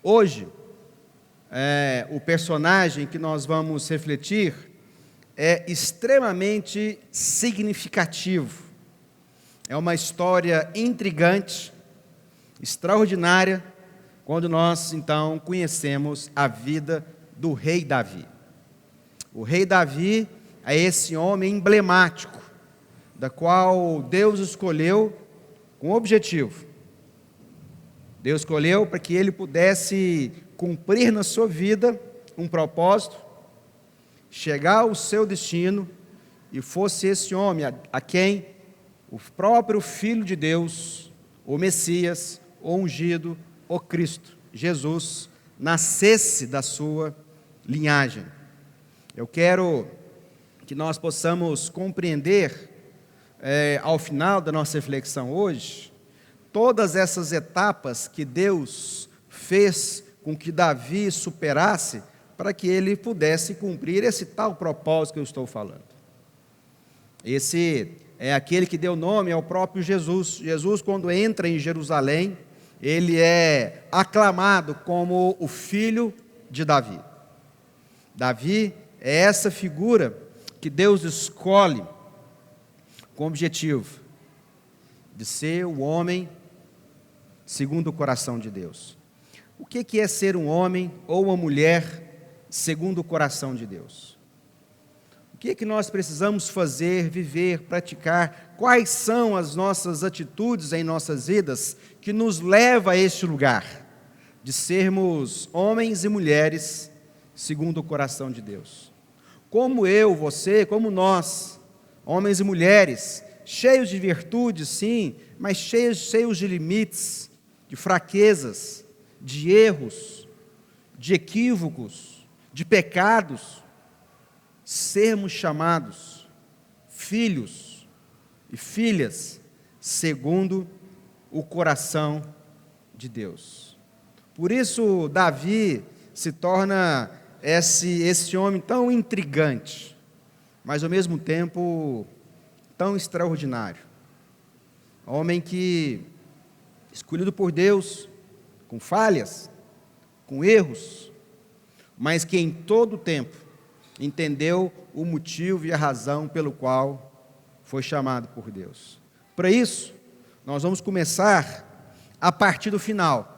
Hoje, o personagem que nós vamos refletir é extremamente significativo. É uma história intrigante, extraordinária, quando nós, então, conhecemos a vida do rei Davi. O rei Davi é esse homem emblemático, da qual Deus escolheu com objetivo. Deus escolheu para que ele pudesse cumprir na sua vida um propósito, chegar ao seu destino, e fosse esse homem a quem o próprio Filho de Deus, o Messias, o ungido, o Cristo, Jesus, nascesse da sua linhagem. Eu quero que nós possamos compreender, ao final da nossa reflexão hoje, todas essas etapas que Deus fez com que Davi superasse, para que ele pudesse cumprir esse tal propósito que eu estou falando. Esse é aquele que deu nome ao próprio Jesus. Jesus, quando entra em Jerusalém, ele é aclamado como o filho de Davi. Davi é essa figura que Deus escolhe com o objetivo de ser o homem segundo o coração de Deus. O que é ser um homem ou uma mulher segundo o coração de Deus? O que nós precisamos fazer, viver, praticar? Quais são as nossas atitudes em nossas vidas que nos leva a este lugar de sermos homens e mulheres segundo o coração de Deus? Como eu, você, como nós, homens e mulheres, cheios de virtudes, sim, mas cheios de limites, de fraquezas, de erros, de equívocos, de pecados, sermos chamados filhos e filhas segundo o coração de Deus. Por isso Davi se torna esse homem tão intrigante, mas ao mesmo tempo tão extraordinário. Homem que, escolhido por Deus, com falhas, com erros, mas que em todo o tempo entendeu o motivo e a razão pelo qual foi chamado por Deus. Para isso, nós vamos começar a partir do final.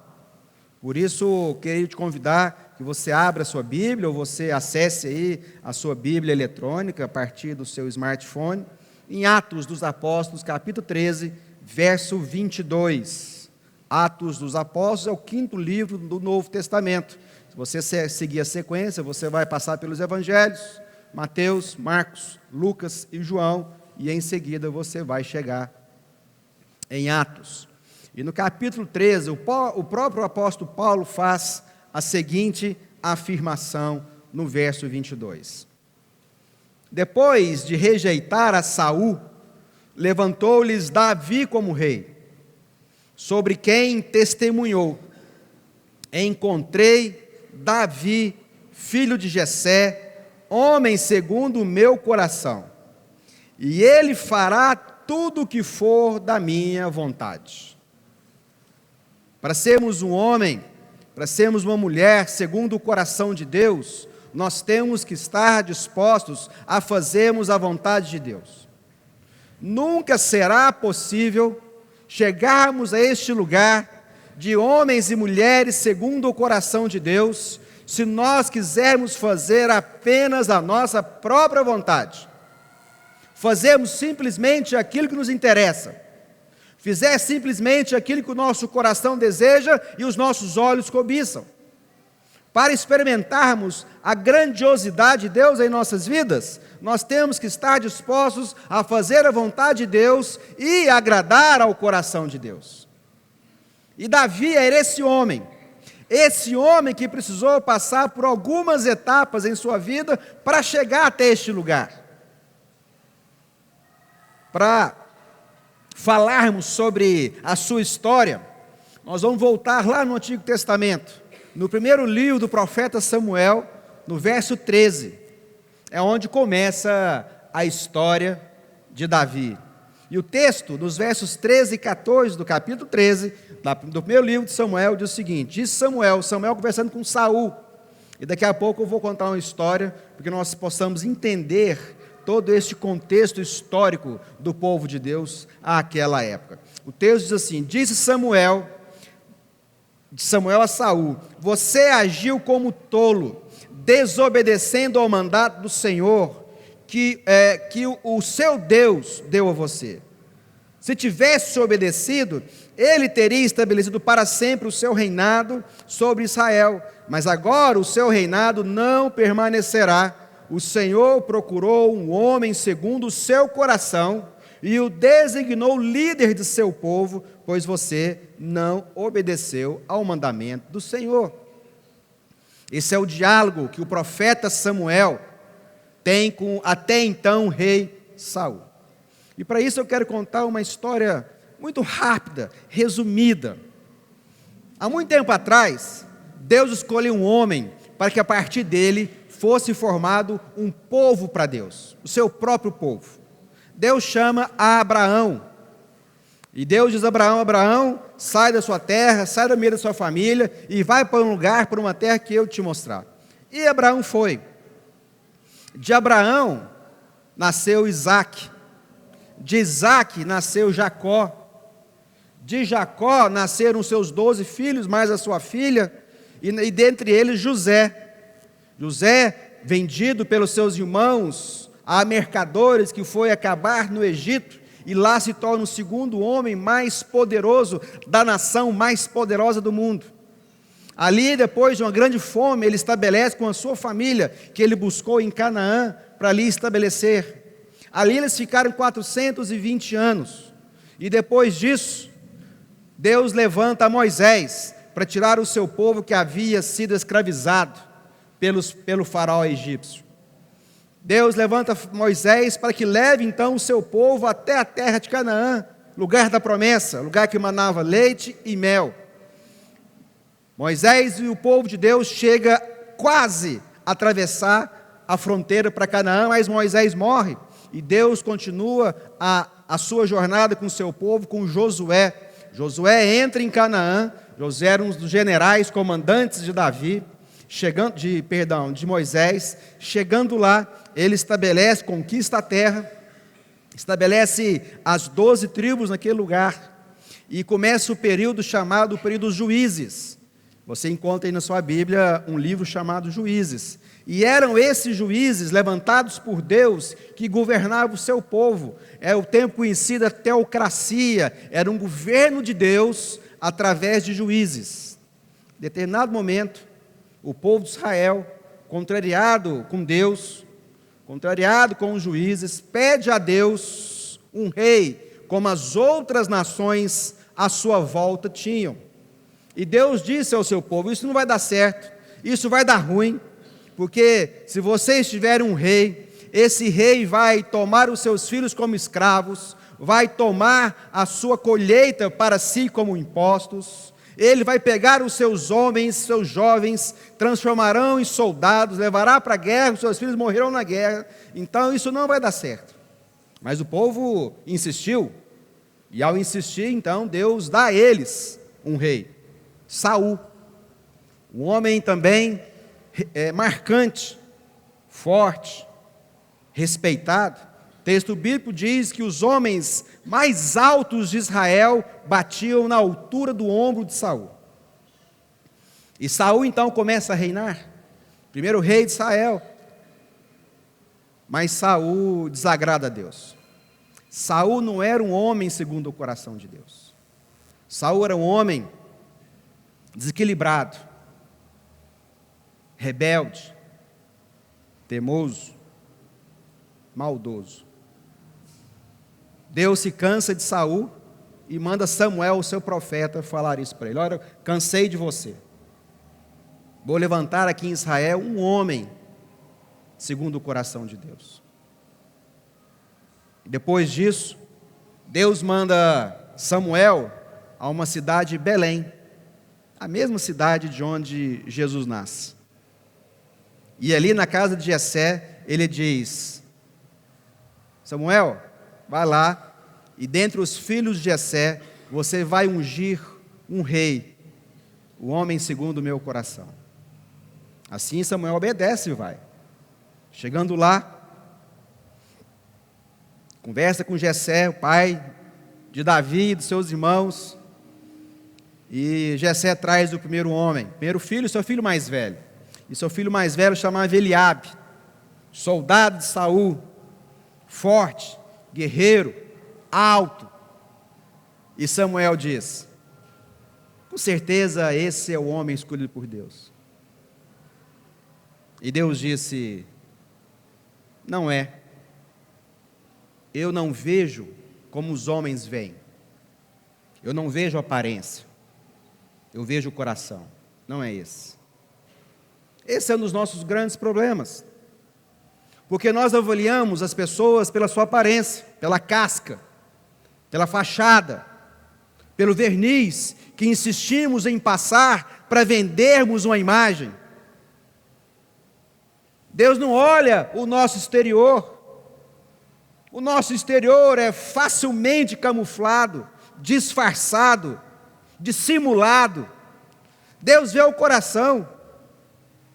Por isso, queria te convidar que você abra a sua Bíblia, ou você acesse aí a sua Bíblia eletrônica a partir do seu smartphone, em Atos dos Apóstolos, capítulo 13, verso 22. Atos dos Apóstolos é o 5º livro do Novo Testamento. Se você seguir a sequência, você vai passar pelos Evangelhos, Mateus, Marcos, Lucas e João, e em seguida você vai chegar em Atos. E no capítulo 13, o próprio apóstolo Paulo faz a seguinte afirmação no verso 22. Depois de rejeitar a Saul, levantou-lhes Davi como rei, sobre quem testemunhou: encontrei Davi, filho de Jessé, homem segundo o meu coração, e ele fará tudo o que for da minha vontade. Para sermos um homem, para sermos uma mulher segundo o coração de Deus, nós temos que estar dispostos a fazermos a vontade de Deus. Nunca será possível chegarmos a este lugar de homens e mulheres segundo o coração de Deus, se nós quisermos fazer apenas a nossa própria vontade. Fazemos simplesmente aquilo que nos interessa. Fizer simplesmente aquilo que o nosso coração deseja e os nossos olhos cobiçam. Para experimentarmos a grandiosidade de Deus em nossas vidas, nós temos que estar dispostos a fazer a vontade de Deus e agradar ao coração de Deus. E Davi era esse homem que precisou passar por algumas etapas em sua vida para chegar até este lugar. Para falarmos sobre a sua história, nós vamos voltar lá no Antigo Testamento, no primeiro livro do profeta Samuel, no verso 13, é onde começa a história de Davi. E o texto, nos versos 13 e 14 do capítulo 13, do primeiro livro de Samuel, diz o seguinte: diz Samuel conversando com Saul, e daqui a pouco eu vou contar uma história, para que nós possamos entender todo este contexto histórico do povo de Deus àquela época. O texto diz assim: disse Samuel a Saul: você agiu como tolo, desobedecendo ao mandato do Senhor, que o seu Deus deu a você. Se tivesse obedecido, ele teria estabelecido para sempre o seu reinado sobre Israel, mas agora o seu reinado não permanecerá. O Senhor procurou um homem segundo o seu coração e o designou líder de seu povo, pois você não obedeceu ao mandamento do Senhor. Esse é o diálogo que o profeta Samuel tem com até então o rei Saul. E para isso eu quero contar uma história muito rápida, resumida. Há muito tempo atrás, Deus escolheu um homem para que a partir dele fosse formado um povo para Deus, o seu próprio povo. Deus chama a Abraão, e Deus diz a Abraão: Abraão, sai da sua terra, sai do meio da sua família, e vai para um lugar, para uma terra que eu te mostrar. E Abraão foi. De Abraão nasceu Isaque, de Isaque nasceu Jacó, de Jacó nasceram seus 12 filhos, mais a sua filha, e dentre eles José. José, vendido pelos seus irmãos a mercadores, que foi acabar no Egito, e lá se torna o segundo homem mais poderoso da nação mais poderosa do mundo. Ali, depois de uma grande fome, ele estabelece com a sua família, que ele buscou em Canaã, para ali estabelecer. Ali eles ficaram 420 anos, e depois disso, Deus levanta Moisés, para tirar o seu povo que havia sido escravizado pelo faraó egípcio. Deus levanta Moisés para que leve então o seu povo até a terra de Canaã, lugar da promessa, lugar que manava leite e mel. Moisés e o povo de Deus chega quase a atravessar a fronteira para Canaã, mas Moisés morre, e Deus continua a sua jornada com o seu povo, com Josué. Josué entra em Canaã. Josué era um dos generais comandantes de Davi, de Moisés. Chegando lá, ele conquista a terra, estabelece as 12 tribos naquele lugar, e começa o período chamado período dos Juízes. Você encontra aí na sua Bíblia um livro chamado Juízes, e eram esses juízes levantados por Deus que governavam o seu povo. É o tempo conhecido a teocracia, era um governo de Deus através de juízes. Em determinado momento, o povo de Israel, contrariado com Deus, contrariado com os juízes, pede a Deus um rei, como as outras nações à sua volta tinham. E Deus disse ao seu povo: isso não vai dar certo, isso vai dar ruim, porque se vocês tiverem um rei, esse rei vai tomar os seus filhos como escravos, vai tomar a sua colheita para si como impostos. Ele vai pegar os seus homens, seus jovens, transformarão em soldados, levará para a guerra, os seus filhos morrerão na guerra. Então isso não vai dar certo. Mas o povo insistiu, e ao insistir, então, Deus dá a eles um rei, Saul. Um homem também marcante, forte, respeitado. O texto bíblico diz que os homens mais altos de Israel batiam na altura do ombro de Saul. E Saul então começa a reinar, primeiro rei de Israel. Mas Saul desagrada a Deus. Saul não era um homem segundo o coração de Deus. Saul era um homem desequilibrado, rebelde, teimoso, maldoso. Deus se cansa de Saul e manda Samuel, o seu profeta, falar isso para ele: olha, cansei de você, vou levantar aqui em Israel um homem segundo o coração de Deus. Depois disso, Deus manda Samuel a uma cidade, Belém, a mesma cidade de onde Jesus nasce. E ali na casa de Jessé, ele diz: Samuel, vai lá e dentre os filhos de Jessé, você vai ungir um rei, o homem segundo o meu coração. Assim Samuel obedece e vai. Chegando lá, conversa com Jessé, o pai de Davi e dos seus irmãos, e Jessé traz o primeiro homem, primeiro filho, seu filho mais velho. E seu filho mais velho chamava Eliabe, soldado de Saul, forte, guerreiro, alto. E Samuel diz: com certeza esse é o homem escolhido por Deus. E Deus disse: não é. Eu não vejo como os homens veem. Eu não vejo a aparência. Eu vejo o coração. Não é esse. Esse é um dos nossos grandes problemas. Porque nós avaliamos as pessoas pela sua aparência, pela casca, pela fachada, pelo verniz que insistimos em passar para vendermos uma imagem. Deus não olha o nosso exterior. O nosso exterior é facilmente camuflado, disfarçado, dissimulado. Deus vê o coração.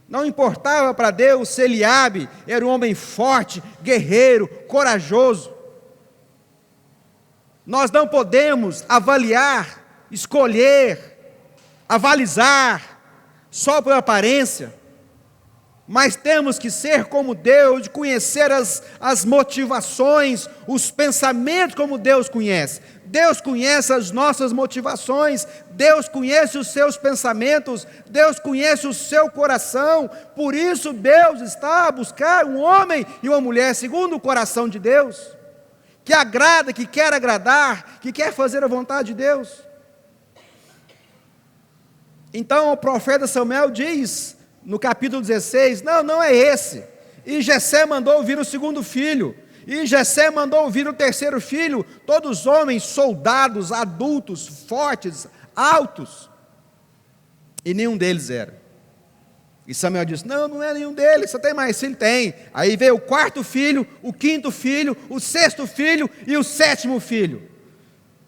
Não importava para Deus se Eliabe era um homem forte, guerreiro, corajoso. Nós não podemos avaliar, escolher, avalizar só por aparência, mas temos que ser como Deus, de conhecer as motivações, os pensamentos como Deus conhece. Deus conhece as nossas motivações, Deus conhece os seus pensamentos, Deus conhece o seu coração. Por isso Deus está a buscar um homem e uma mulher segundo o coração de Deus, que agrada, que quer agradar, que quer fazer a vontade de Deus. Então o profeta Samuel diz no capítulo 16, não é esse. E Jessé mandou vir o segundo filho, e Jessé mandou vir o terceiro filho, todos homens, soldados, adultos, fortes, altos, e nenhum deles era. E Samuel disse: não é nenhum deles. Você tem mais filho? Tem. Aí veio o quarto filho, o quinto filho, o sexto filho e o sétimo filho.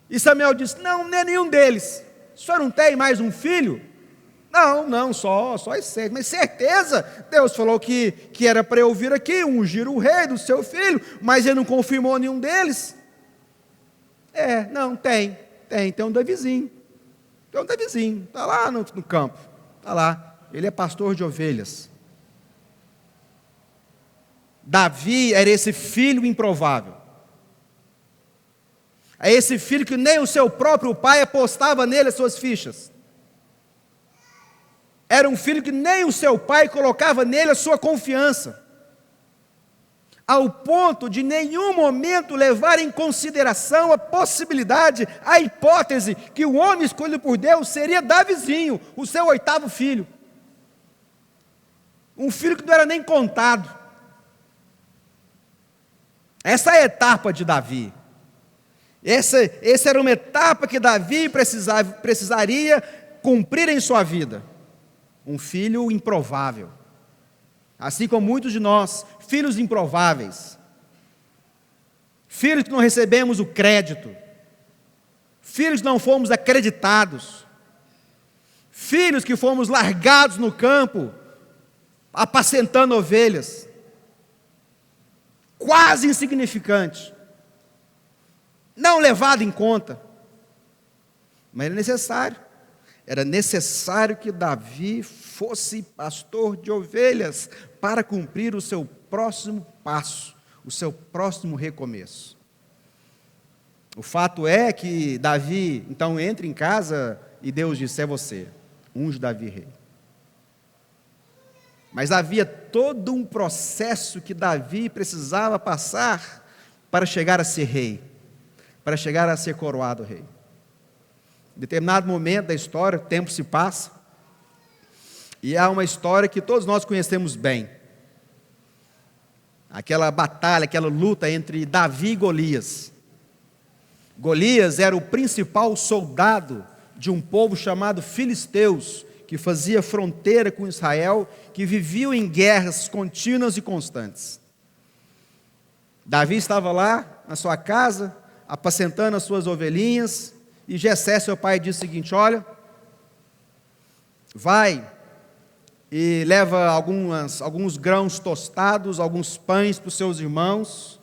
E Samuel disse: não é nenhum deles. O senhor não tem mais um filho? Não, só esse sete. Mas certeza, Deus falou que era para eu vir aqui, ungir o rei do seu filho, mas ele não confirmou nenhum deles. Tem um Davizinho. Tem um Davizinho, está lá no campo, está lá. Ele é pastor de ovelhas. Davi era esse filho improvável. É esse filho que nem o seu próprio pai apostava nele as suas fichas. Era um filho que nem o seu pai colocava nele a sua confiança, ao ponto de nenhum momento levar em consideração a possibilidade, a hipótese, que o homem escolhido por Deus seria Davizinho, o seu oitavo filho. Um filho que não era nem contado. Essa é a etapa de Davi. Essa era uma etapa que Davi precisaria cumprir em sua vida. Um filho improvável, assim como muitos de nós, filhos improváveis, filhos que não recebemos o crédito, filhos que não fomos acreditados, filhos que fomos largados no campo, apacentando ovelhas, quase insignificante, não levado em conta, mas era necessário que Davi fosse pastor de ovelhas para cumprir o seu próximo passo, o seu próximo recomeço. O fato é que Davi, então, entra em casa e Deus disse: é você, unge Davi rei. Mas havia todo um processo que Davi precisava passar para chegar a ser rei, para chegar a ser coroado rei. Em determinado momento da história, o tempo se passa, e há uma história que todos nós conhecemos bem. Aquela batalha, aquela luta entre Davi e Golias. Golias era o principal soldado de um povo chamado filisteus, que fazia fronteira com Israel, que viviam em guerras contínuas e constantes. Davi estava lá, na sua casa, apacentando as suas ovelhinhas, e Jessé, seu pai, diz o seguinte: olha, vai e leva alguns grãos tostados, alguns pães para os seus irmãos,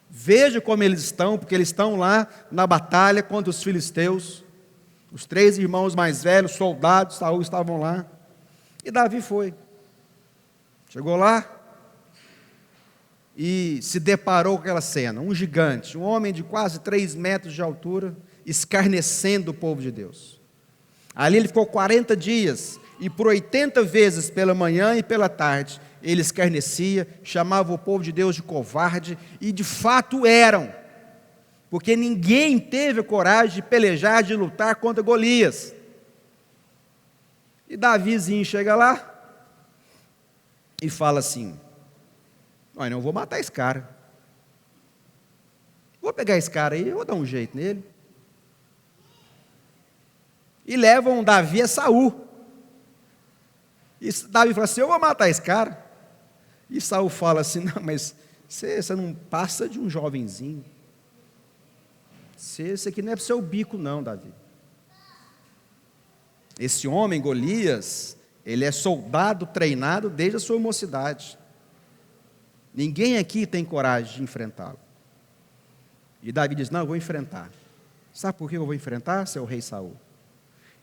veja como eles estão, porque eles estão lá na batalha contra os filisteus. Os 3 irmãos mais velhos, soldados, Saul, estavam lá, e Davi foi. Chegou lá e se deparou com aquela cena, um gigante, um homem de quase 3 metros de altura, escarnecendo o povo de Deus. Ali ele ficou 40 dias, e por 80 vezes, pela manhã e pela tarde, ele escarnecia, chamava o povo de Deus de covarde, e de fato eram, porque ninguém teve a coragem de pelejar, de lutar contra Golias. E Davizinho chega lá e fala assim: olha, não vou matar esse cara, vou pegar esse cara aí, eu vou dar um jeito nele. E levam Davi a Saul. E Davi fala assim: eu vou matar esse cara. E Saul fala assim: não, mas você não passa de um jovenzinho. Esse aqui não é para o seu bico não, Davi. Esse homem, Golias, ele é soldado treinado desde a sua mocidade. Ninguém aqui tem coragem de enfrentá-lo. E Davi diz: não, eu vou enfrentar. Sabe por que eu vou enfrentar, seu rei Saul?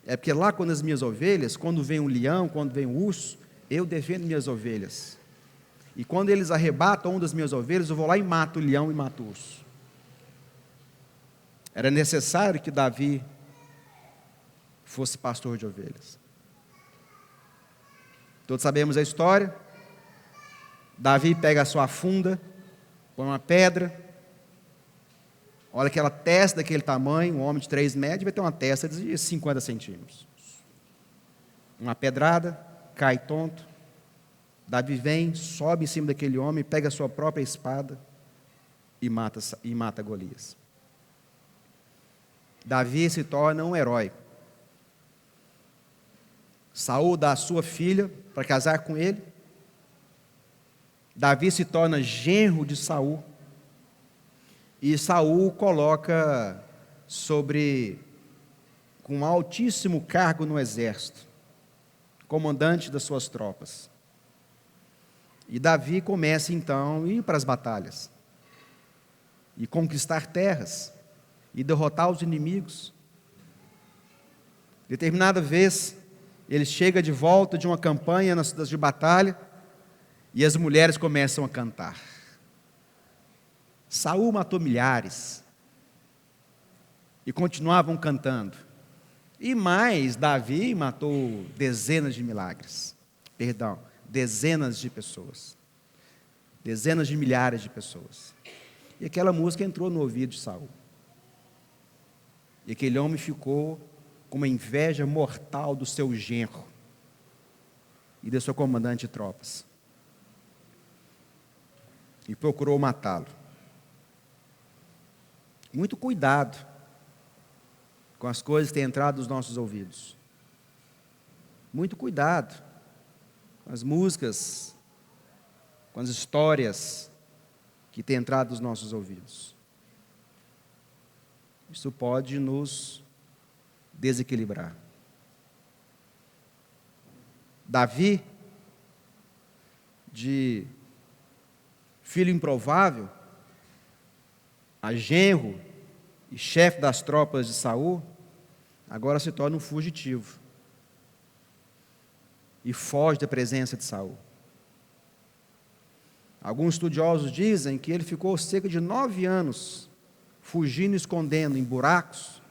É porque lá quando as minhas ovelhas, quando vem um leão, quando vem um urso, eu defendo minhas ovelhas. E quando eles arrebatam uma das minhas ovelhas, eu vou lá e mato o leão e mato o urso. Era necessário que Davi fosse pastor de ovelhas. Todos sabemos a história. Davi pega a sua funda, põe uma pedra, olha aquela testa daquele tamanho, um homem de 3 metros, vai ter uma testa de 50 centímetros. Uma pedrada, cai tonto. Davi vem, sobe em cima daquele homem, pega a sua própria espada e mata Golias. Davi se torna um herói. Saul dá a sua filha para casar com ele. Davi se torna genro de Saul. E Saul coloca com um altíssimo cargo no exército, comandante das suas tropas. E Davi começa então a ir para as batalhas, e conquistar terras, e derrotar os inimigos. Determinada vez, ele chega de volta de uma campanha nas cidades de batalha, e as mulheres começam a cantar. Saul matou milhares, e continuavam cantando. E mais, Davi matou dezenas de pessoas. Dezenas de milhares de pessoas. E aquela música entrou no ouvido de Saul. E aquele homem ficou com uma inveja mortal do seu genro e do seu comandante de tropas. E procurou matá-lo. Muito cuidado com as coisas que têm entrado nos nossos ouvidos. Muito cuidado com as músicas, com as histórias que têm entrado nos nossos ouvidos. Isso pode nos desequilibrar. Davi, de filho improvável, a genro e chefe das tropas de Saul, agora se torna um fugitivo e foge da presença de Saul. Alguns estudiosos dizem que ele ficou cerca de 9 anos fugindo e escondendo em buracos,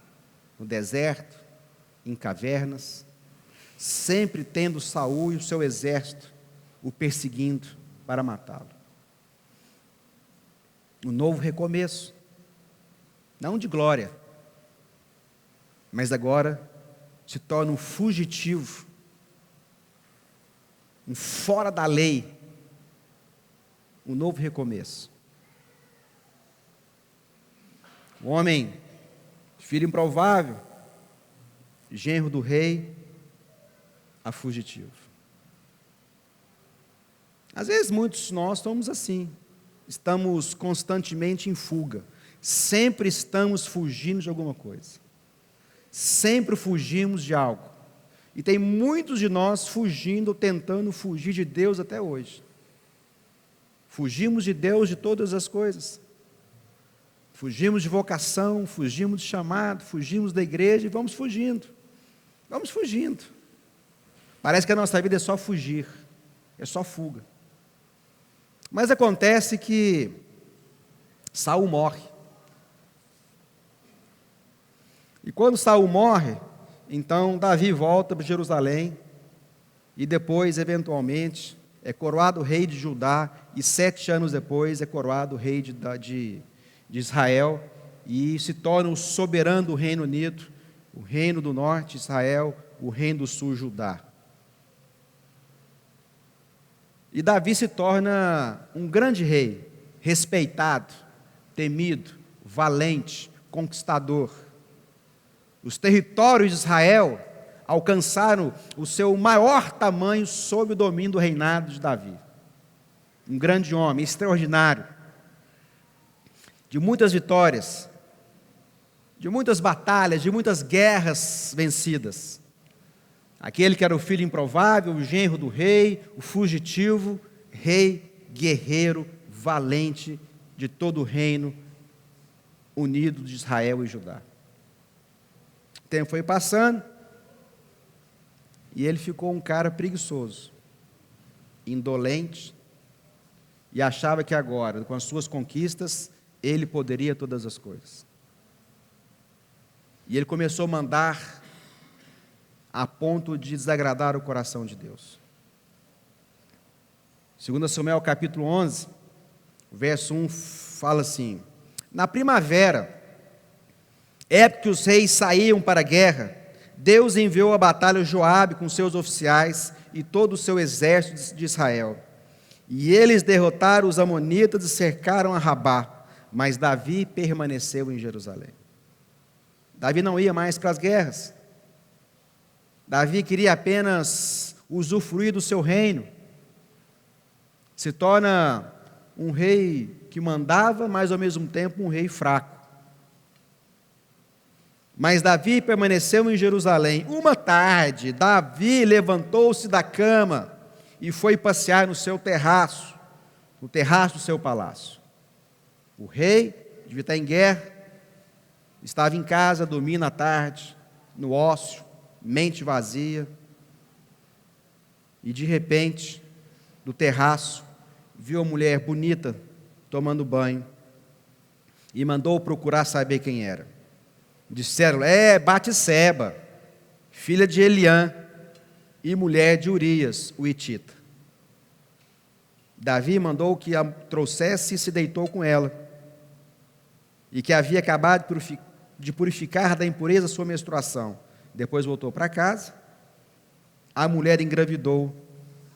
no deserto, em cavernas, sempre tendo Saul e o seu exército o perseguindo para matá-lo. Um novo recomeço, não de glória, mas agora se torna um fugitivo, um fora da lei, um novo recomeço. O homem, filho improvável, genro do rei, a fugitivo. Às vezes muitos de nós somos assim, estamos constantemente em fuga, Sempre estamos fugindo de alguma coisa. Sempre fugimos de algo. E tem muitos de nós fugindo, tentando fugir de Deus até hoje. Fugimos de Deus de todas as coisas. Fugimos de vocação, fugimos de chamado, fugimos da igreja e vamos fugindo. Vamos fugindo. Parece que a nossa vida é só fugir, é só fuga. Mas acontece que Saul morre. E quando Saul morre, então Davi volta para Jerusalém e depois, eventualmente, é coroado rei de Judá e 7 anos depois é coroado rei de Israel e se torna o soberano do Reino Unido, o reino do norte, Israel, o reino do sul, Judá. E Davi se torna um grande rei, respeitado, temido, valente, conquistador. Os territórios de Israel alcançaram o seu maior tamanho sob o domínio do reinado de Davi. Um grande homem, extraordinário, de muitas vitórias, de muitas batalhas, de muitas guerras vencidas. Aquele que era o filho improvável, o genro do rei, o fugitivo, rei, guerreiro, valente de todo o reino unido de Israel e Judá. O tempo foi passando e ele ficou um cara preguiçoso, indolente, e achava que agora, com as suas conquistas, ele poderia todas as coisas. E ele começou a mandar a ponto de desagradar o coração de Deus. 2 Samuel capítulo 11, verso 1 fala assim: na primavera, época que os reis saíam para a guerra, Deus enviou à batalha Joabe com seus oficiais e todo o seu exército de Israel. E eles derrotaram os amonitas e cercaram a Rabá, mas Davi permaneceu em Jerusalém. Davi não ia mais para as guerras. Davi queria apenas usufruir do seu reino. Se torna um rei que mandava, mas ao mesmo tempo um rei fraco. Mas Davi permaneceu em Jerusalém. Uma tarde, Davi levantou-se da cama e foi passear no seu terraço, no terraço do seu palácio. O rei devia estar em guerra, estava em casa, dormindo à tarde, no ócio, mente vazia, e de repente, do terraço, viu uma mulher bonita tomando banho e mandou procurar saber quem era. Disseram: é Batseba, filha de Eliã e mulher de Urias, o hitita. Davi mandou que a trouxesse e se deitou com ela, e que havia acabado de purificar da impureza sua menstruação. Depois voltou para casa, a mulher engravidou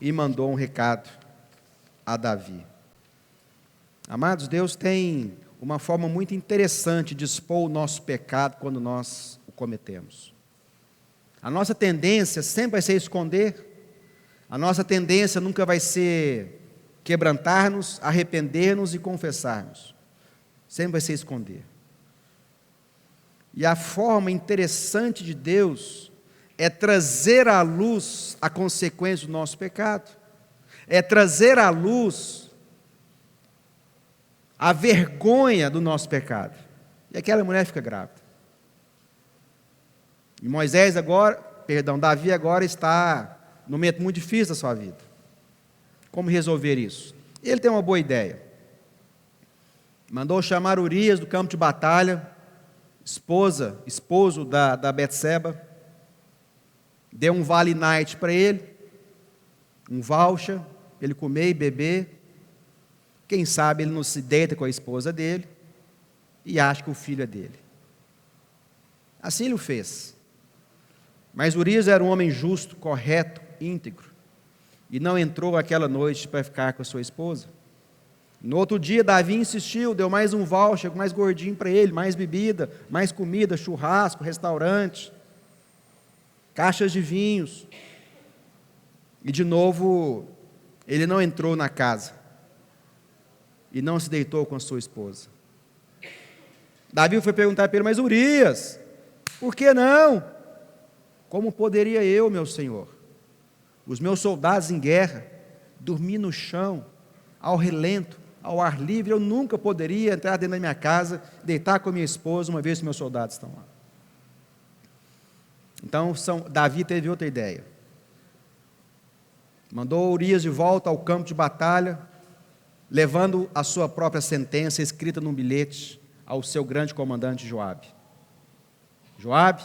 e mandou um recado a Davi. Amados, Deus tem uma forma muito interessante de expor o nosso pecado quando nós o cometemos. A nossa tendência sempre vai ser esconder, a nossa tendência nunca vai ser quebrantar-nos, arrepender-nos e confessarmos. Sempre vai ser esconder. E a forma interessante de Deus é trazer à luz a consequência do nosso pecado, é trazer à luz a vergonha do nosso pecado. E aquela mulher fica grávida. E Davi agora está num momento muito difícil da sua vida. Como resolver isso? Ele tem uma boa ideia. Mandou chamar Urias do campo de batalha, esposo da Betseba, deu um vale night para ele, um voucher, para ele comer e beber. Quem sabe ele não se deita com a esposa dele e acha que o filho é dele. Assim ele o fez. Mas Urias era um homem justo, correto, íntegro, e não entrou aquela noite para ficar com a sua esposa. No outro dia, Davi insistiu, deu mais um voucher, mais gordinho para ele, mais bebida, mais comida, churrasco, restaurante, caixas de vinhos. E de novo, ele não entrou na casa e não se deitou com a sua esposa. Davi foi perguntar para ele: mas Urias, por que não? Como poderia eu, meu senhor? Os meus soldados em guerra, dormir no chão, ao relento, ao ar livre, eu nunca poderia entrar dentro da minha casa, deitar com a minha esposa, uma vez que meus soldados estão lá. Então, Davi teve outra ideia. Mandou Urias de volta ao campo de batalha, levando a sua própria sentença escrita num bilhete ao seu grande comandante Joabe. Joabe,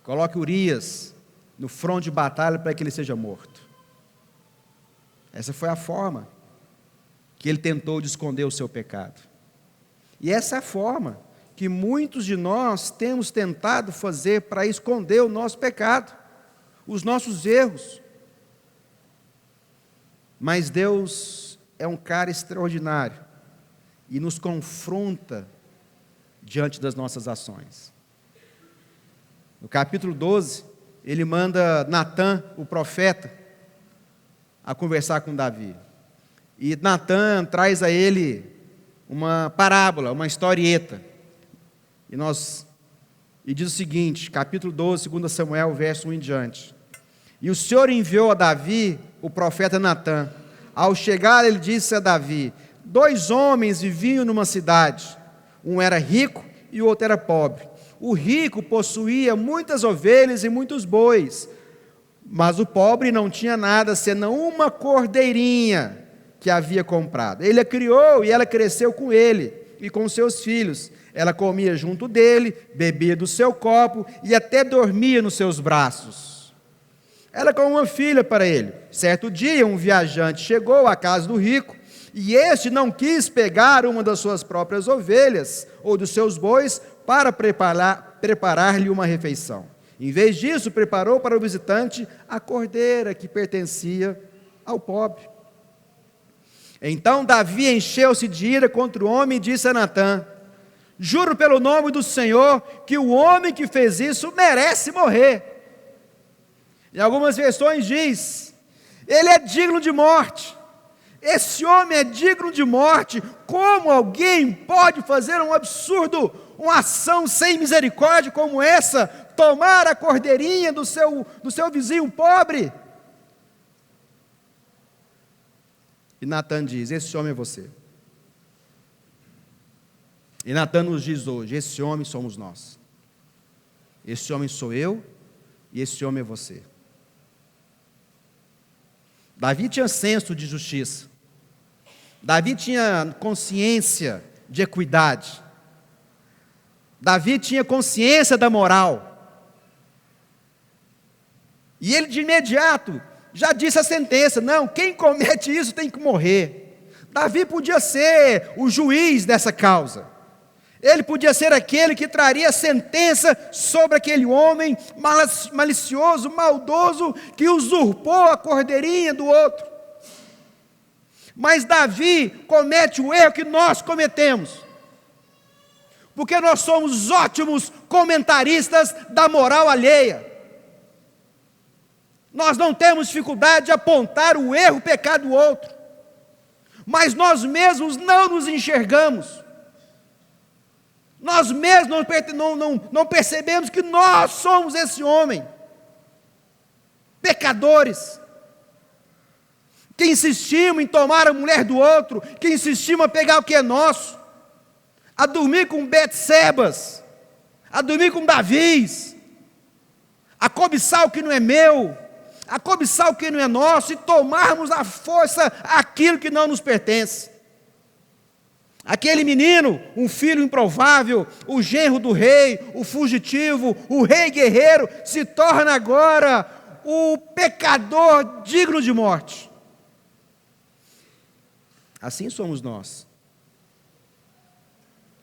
coloque Urias no fronte de batalha para que ele seja morto. Essa foi a forma que ele tentou de esconder o seu pecado. E essa é a forma que muitos de nós temos tentado fazer para esconder o nosso pecado, os nossos erros. Mas Deus é um cara extraordinário e nos confronta diante das nossas ações. No capítulo 12, ele manda Natã, o profeta, a conversar com Davi. E Natã traz a ele uma parábola, uma historieta. E diz o seguinte, capítulo 12, 2 Samuel, verso 1 em diante. E o Senhor enviou a Davi o profeta Natã. Ao chegar, ele disse a Davi: 2 homens viviam numa cidade. Um era rico e o outro era pobre. O rico possuía muitas ovelhas e muitos bois, mas o pobre não tinha nada, senão uma cordeirinha que havia comprado. Ele a criou e ela cresceu com ele e com seus filhos. Ela comia junto dele, bebia do seu copo e até dormia nos seus braços. Era como uma filha para ele. Certo dia, um viajante chegou à casa do rico e este não quis pegar uma das suas próprias ovelhas ou dos seus bois para preparar-lhe uma refeição. Em vez disso, preparou para o visitante a cordeira que pertencia ao pobre. Então Davi encheu-se de ira contra o homem e disse a Natã: juro pelo nome do Senhor que o homem que fez isso merece morrer. Em algumas versões diz: ele é digno de morte. Esse homem é digno de morte. Como alguém pode fazer um absurdo, uma ação sem misericórdia como essa? Tomar a cordeirinha do seu vizinho pobre? E Natã diz: esse homem é você. E Natã nos diz hoje: esse homem somos nós. Esse homem sou eu e esse homem é você. Davi tinha senso de justiça. Davi tinha consciência de equidade. Davi tinha consciência da moral. E ele de imediato já disse a sentença: não, quem comete isso tem que morrer. Davi podia ser o juiz dessa causa. Ele podia ser aquele que traria a sentença sobre aquele homem malicioso, maldoso, que usurpou a cordeirinha do outro. Mas Davi comete o erro que nós cometemos, porque nós somos ótimos comentaristas da moral alheia. Nós não temos dificuldade de apontar o erro, o pecado do outro, mas nós mesmos não nos enxergamos. Nós mesmos não percebemos que nós somos esse homem, pecadores, que insistimos em tomar a mulher do outro, que insistimos a pegar o que é nosso, a dormir com Betsebas, a dormir com Davis, a cobiçar o que não é meu, a cobiçar o que não é nosso e tomarmos à força aquilo que não nos pertence. Aquele menino, um filho improvável, o genro do rei, o fugitivo, o rei guerreiro, se torna agora o pecador digno de morte. Assim somos nós.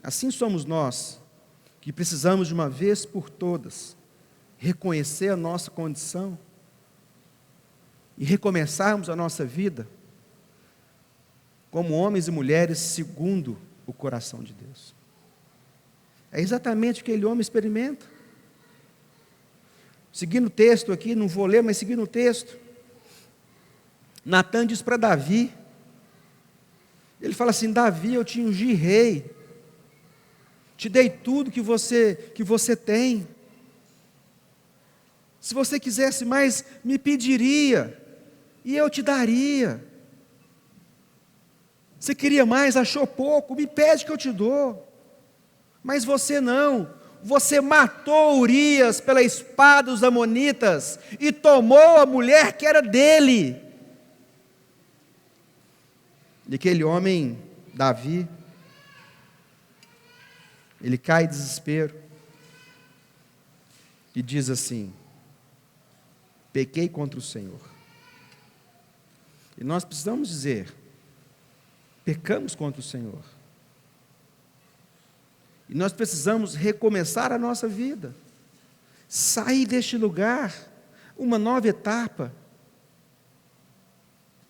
Assim somos nós, que precisamos de uma vez por todas reconhecer a nossa condição e recomeçarmos a nossa vida como homens e mulheres segundo o coração de Deus. É exatamente o que aquele homem experimenta. Seguindo o texto aqui, não vou ler, mas seguindo o texto, Natã diz para Davi, ele fala assim: Davi, eu te ungi rei, te dei tudo que você tem. Se você quisesse mais, me pediria, e eu te daria. Você queria mais, achou pouco, me pede que eu te dou. Mas você não, você matou Urias pela espada dos amonitas, e tomou a mulher que era dele. E aquele homem, Davi, ele cai em desespero, e diz assim: pequei contra o Senhor. E nós precisamos dizer: pecamos contra o Senhor. E nós precisamos recomeçar a nossa vida, sair deste lugar, uma nova etapa,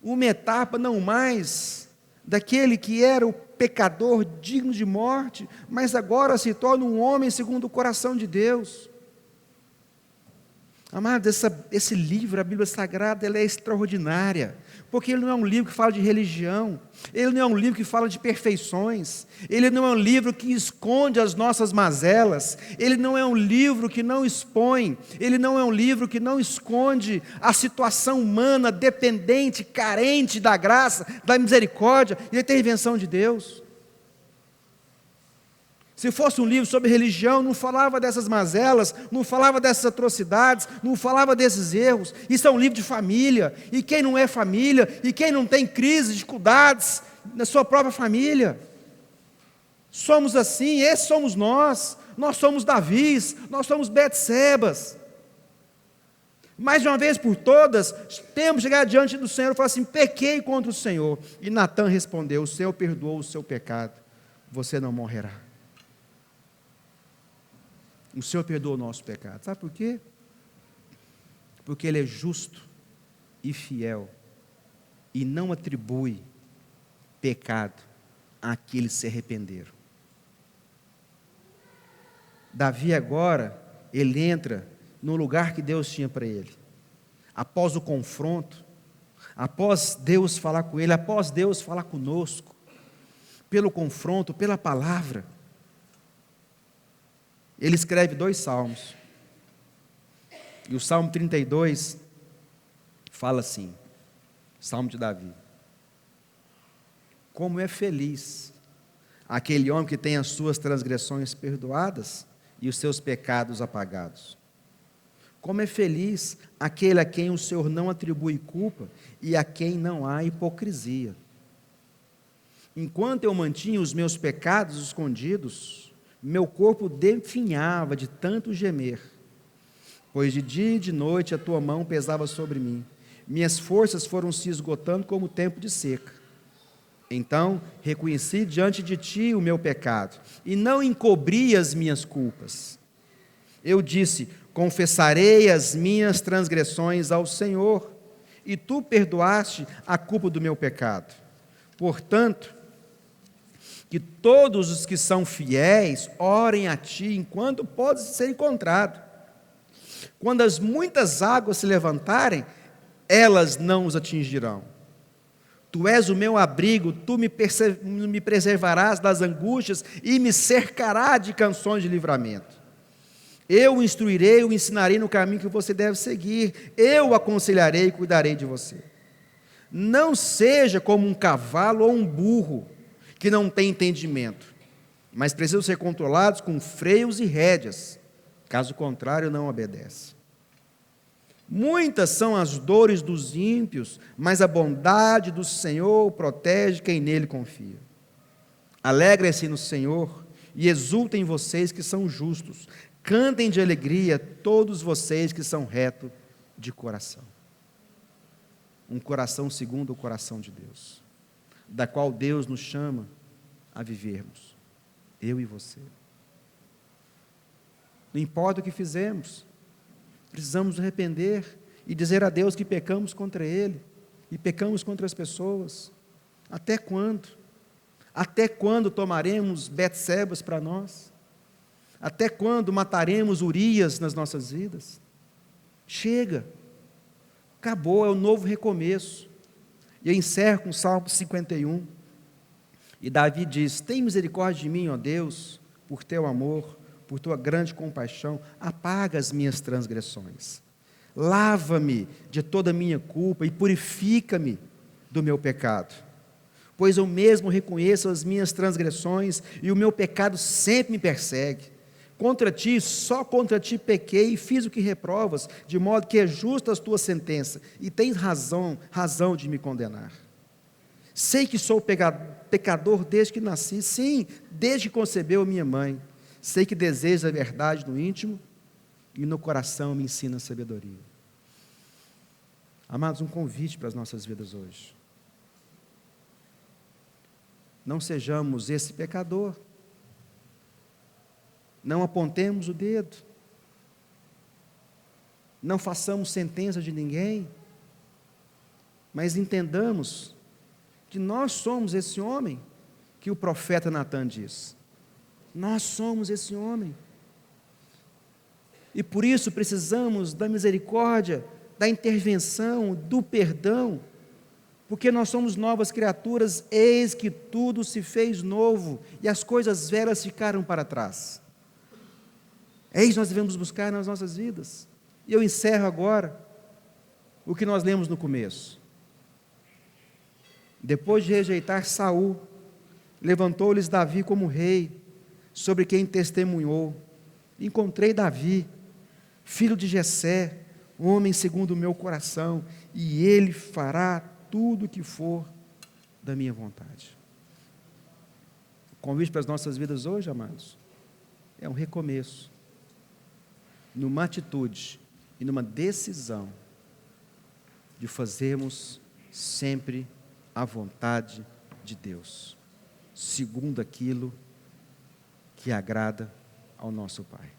uma etapa não mais daquele que era o pecador digno de morte, mas agora se torna um homem segundo o coração de Deus. Amados, esse livro, a Bíblia Sagrada, ela é extraordinária, porque ele não é um livro que fala de religião, ele não é um livro que fala de perfeições, ele não é um livro que esconde as nossas mazelas, ele não é um livro que não expõe, ele não é um livro que não esconde a situação humana, dependente, carente da graça, da misericórdia e da intervenção de Deus. Se fosse um livro sobre religião, não falava dessas mazelas, não falava dessas atrocidades, não falava desses erros. Isso é um livro de família, e quem não é família, e quem não tem crises, dificuldades na sua própria família. Somos assim, esses somos nós somos Davis, nós somos Betsebas. Mais de uma vez por todas, temos que chegar diante do Senhor e falar assim: pequei contra o Senhor. E Natan respondeu: o Senhor perdoou o seu pecado, você não morrerá. O Senhor perdoa o nosso pecado. Sabe por quê? Porque Ele é justo e fiel, e não atribui pecado àqueles que se arrependeram. Davi agora, ele entra no lugar que Deus tinha para ele. Após o confronto, após Deus falar com ele, após Deus falar conosco, pelo confronto, pela palavra, ele escreve 2 salmos. E o Salmo 32 fala assim, Salmo de Davi: como é feliz aquele homem que tem as suas transgressões perdoadas e os seus pecados apagados. Como é feliz aquele a quem o Senhor não atribui culpa e a quem não há hipocrisia. Enquanto eu mantinha os meus pecados escondidos, meu corpo definhava de tanto gemer, pois de dia e de noite a tua mão pesava sobre mim. Minhas forças foram se esgotando como o tempo de seca. Então reconheci diante de ti o meu pecado, e não encobri as minhas culpas. Eu disse: confessarei as minhas transgressões ao Senhor, e tu perdoaste a culpa do meu pecado. Portanto, que todos os que são fiéis orem a ti enquanto pode ser encontrado. Quando as muitas águas se levantarem, elas não os atingirão. Tu és o meu abrigo, tu me preservarás das angústias e me cercará de canções de livramento. Eu o instruirei, o ensinarei no caminho que você deve seguir. Eu o aconselharei e cuidarei de você. Não seja como um cavalo ou um burro, que não tem entendimento, mas precisam ser controlados com freios e rédeas, caso contrário não obedece. Muitas são as dores dos ímpios, mas a bondade do Senhor protege quem nele confia. Alegrem-se no Senhor e exultem vocês que são justos, cantem de alegria todos vocês que são retos de coração. Um coração segundo o coração de Deus, da qual Deus nos chama a vivermos, eu e você. Não importa o que fizemos, precisamos nos arrepender e dizer a Deus que pecamos contra Ele, e pecamos contra as pessoas. Até quando? Até quando tomaremos Betsebas para nós? Até quando mataremos Urias nas nossas vidas? Chega, acabou, é um novo recomeço. E eu encerro com o Salmo 51, e Davi diz: tem misericórdia de mim, ó Deus, por teu amor, por tua grande compaixão, apaga as minhas transgressões. Lava-me de toda a minha culpa e purifica-me do meu pecado. Pois eu mesmo reconheço as minhas transgressões e o meu pecado sempre me persegue. Contra ti, só contra ti pequei e fiz o que reprovas, de modo que é justa a tua sentença e tens razão de me condenar. Sei que sou pecador desde que nasci, sim, desde que concebeu a minha mãe. Sei que desejo a verdade no íntimo e no coração me ensina a sabedoria. Amados, um convite para as nossas vidas hoje. Não sejamos esse pecador. Não apontemos o dedo. Não façamos sentença de ninguém. Mas entendamos que nós somos esse homem que o profeta Natan diz. Nós somos esse homem. E por isso precisamos da misericórdia, da intervenção, do perdão, porque nós somos novas criaturas, eis que tudo se fez novo, e as coisas velhas ficaram para trás. É isso que nós devemos buscar nas nossas vidas. E eu encerro agora o que nós lemos no começo. Depois de rejeitar Saul, levantou-lhes Davi como rei, sobre quem testemunhou. Encontrei Davi, filho de Jessé, homem segundo o meu coração, e ele fará tudo o que for da minha vontade. O convite para as nossas vidas hoje, amados, é um recomeço, numa atitude e numa decisão de fazermos sempre a vontade de Deus, segundo aquilo que agrada ao nosso Pai.